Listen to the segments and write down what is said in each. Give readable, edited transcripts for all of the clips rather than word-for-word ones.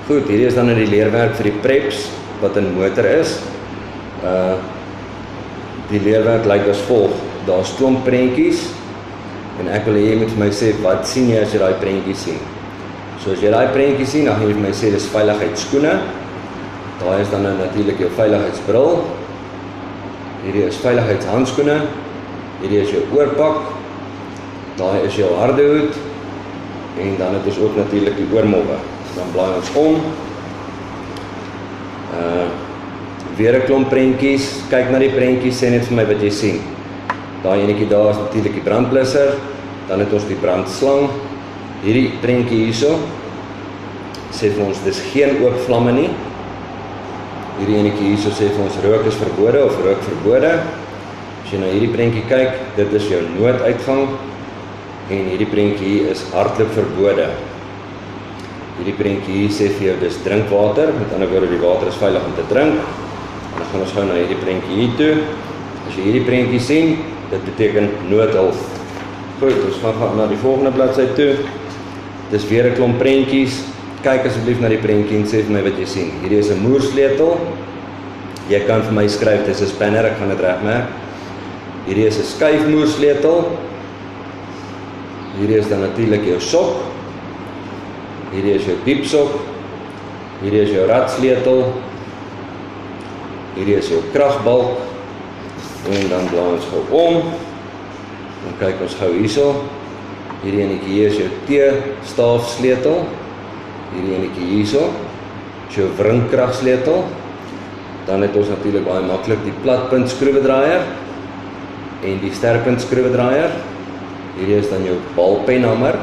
Goed, hierdie is dan die leerwerk vir die preps, wat in motor is. Die leerwerk lyk as volg. Daar's klomp prentjies, en ek wil hê jy moet vir my sê, wat sien jy as jy daai prentjies sien? So as jy daai prentjies sien, dan gaan jy vir my sê, dis veiligheidsskoene. Daai is dan natuurlik jou veiligheidsbril. Hierdie is veiligheidshandskoene. Hierdie is jou oorpak. Daai is jou harde hoed. En dan het ons ook natuurlik die oormolle. Dan blaai ons om. Weer 'n klomp prentjies. Kyk na die prentjies, sê net vir my wat jy sien. Daai enetjie daar is natuurlik die brandblusser. Dan het ons die brandslang. Hierdie prentjie hierso sê vir ons dis geen oop vlamme nie. Hierdie enetjie hierso sê vir ons rook is verbode of rook verbode. As jy na hierdie prentjie kyk, dit is jou nooduitgang. En hierdie prentjie hier is hardloop verbode. Hierdie prentjie hier sê vir jou dis drinkwater, met ander woorde die water is veilig om te drink. En dan gaan ons gou na hierdie prentjie hier toe. As jy hierdie prentjie sien, dit beteken noodhulp. Goed, ons gaan na die volgende bladsy toe. Dis weer 'n klomp prentjies. Kyk asseblief na die prentjie en sê vir my wat jy sien. Hierdie is 'n moersleutel. Jy kan vir my skryf, dis 'n spanner, ek gaan dit regmerk. Hierdie is 'n skuifmoersleutel. Hierdie is dan natuurlik jou sok. Hierdie is jou diepsok. Hierdie is jou radsleutel. Hierdie is jou kragbalk. En dan blaai ons gou om. Dan kyk ons gou hierso. Hierdie enetjie hier is jou T-staafsleutel. Hierdie enetjie hierso is jou wringkragsleutel. Dan het ons natuurlik baie maklik die platpunt skroewedraaier en die sterkpunt skroewedraaier. Hierdie is dan jou balpenhamer.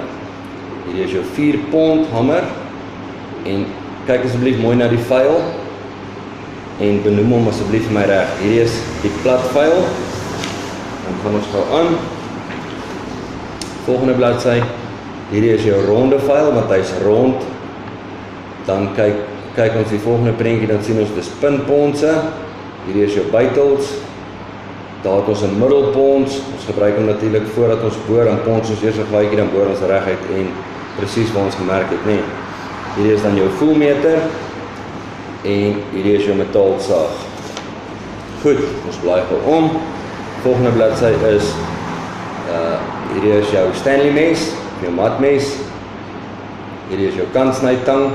Hierdie is jou 4-pond hamer. En kyk asseblief mooi na die vyl en benoem hom asseblief vir my reg. Hierdie is die plat vyl. Dan gaan ons gou aan. Volgende bladsy. Hierdie is jou ronde vyl, want hy's rond. Dan kyk ons die volgende prentjie, dan sien ons dis pinponse. Hierdie is jou buitels. Daar het ons 'n middelpons. Ons gebruik hom natuurlik voordat ons boor, dan pons ons eers 'n gaatjie, dan boor ons reguit en presies waar ons gemerk het, nee. Hierdie is dan jou voelmeter en hierdie is jou metaalsaag. Goed, ons blaai gou om. Volgende bladsy is hierdie is jou Stanley mes, jou matmes. Hierdie is jou kantsnytang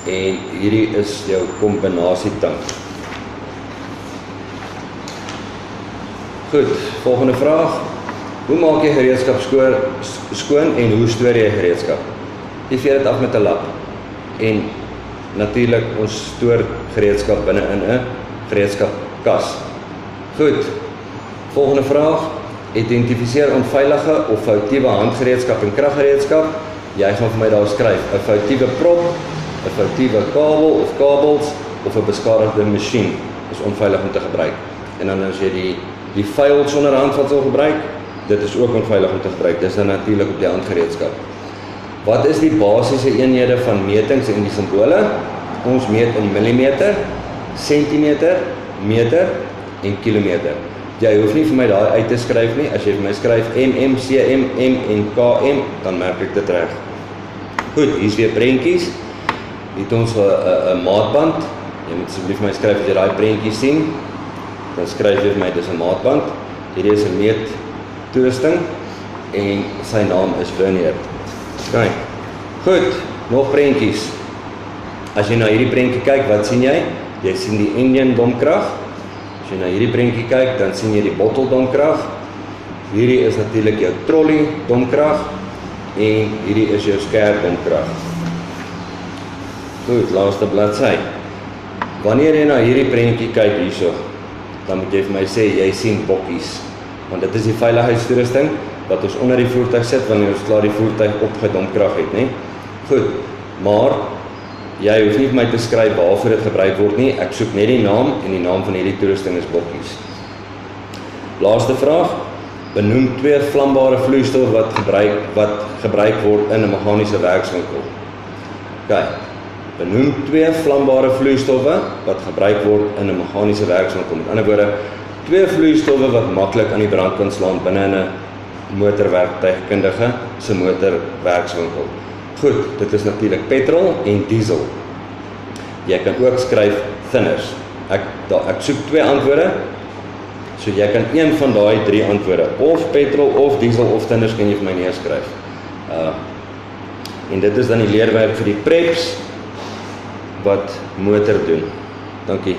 en hierdie is jou kombinasietang. Goed, volgende vraag. Hoe maak jy gereedskap skoon en hoe stoor jy gereedskap? Jy vee dit af met 'n lap. En natuurlik ons stoor gereedskap binne in 'n gereedskapkas. Goed. Volgende vraag. Identifiseer onveilige of foutiewe handgereedskap en kraggereedskap. Jy gaan vir my daar skryf 'n foutiewe prop, 'n foutiewe kabel of kabels of 'n beskadigde masjien is onveilig om te gebruik. En dan as jy die fyl sonder handvatsel gebruik, dit is ook onveilig om te gebruik. Dis dan natuurlik op die handgereedskap. Wat is die basiese eenhede van metings en die simbole? Ons meet in millimeter, sentimeter, meter en kilometer. Jy hoef nie vir my daai uit te skryf nie. As jy vir my skryf mm, cm, m en km, dan merk ek dit reg. Goed, hier's weer prentjies. Hier het ons 'n maatband. Jy moet asseblief vir my skryf as jy daai prentjie sien. Dan skryf jy vir my, dis 'n maatband. Hierdie is 'n meettoerusting en sy naam is vernier. Kyk. Goed, nog prentjies. As jy na hierdie prentjie kyk, wat sien jy? Jy sien die engine domkrag. As jy na hierdie prentjie kyk, dan sien jy die bottel domkrag. Hierdie is natuurlik jou trolley domkrag en hierdie is jou skerp domkrag. Goed, laaste bladsy. Wanneer jy na hierdie prentjie kyk hierso, dan moet jy vir my sê jy sien bokkies, want dit is die veiligheidstoerusting wat ons onder die voertuig sit wanneer ons klaar die voertuig opgedomkrag het, né? Goed, maar jy hoef nie vir my te skryf waarvoor dit gebruik word nie. Ek soek net die naam en die naam van hierdie toerusting is bokkies. Laaste vraag. Benoem 2 vlambare vloeistof wat gebruik word in 'n meganiese werkswinkel. OK. Benoem 2 vlambare vloeistowwe wat gebruik word in 'n meganiese werkswinkel. Met ander woorde, 2 vloeistowwe wat maklik aan die brand kan slaan binne 'n motorwerktuigkundige se motorwerkswinkel. Goed, dit is natuurlik petrol en diesel. Jy kan ook skryf thinners. Ek soek 2 antwoorde, so jy kan een van daai 3 antwoorde, of petrol, of diesel, of thinners kan jy vir my neerskryf. En dit is dan die leerwerk vir die preps wat motor doen. Dankie.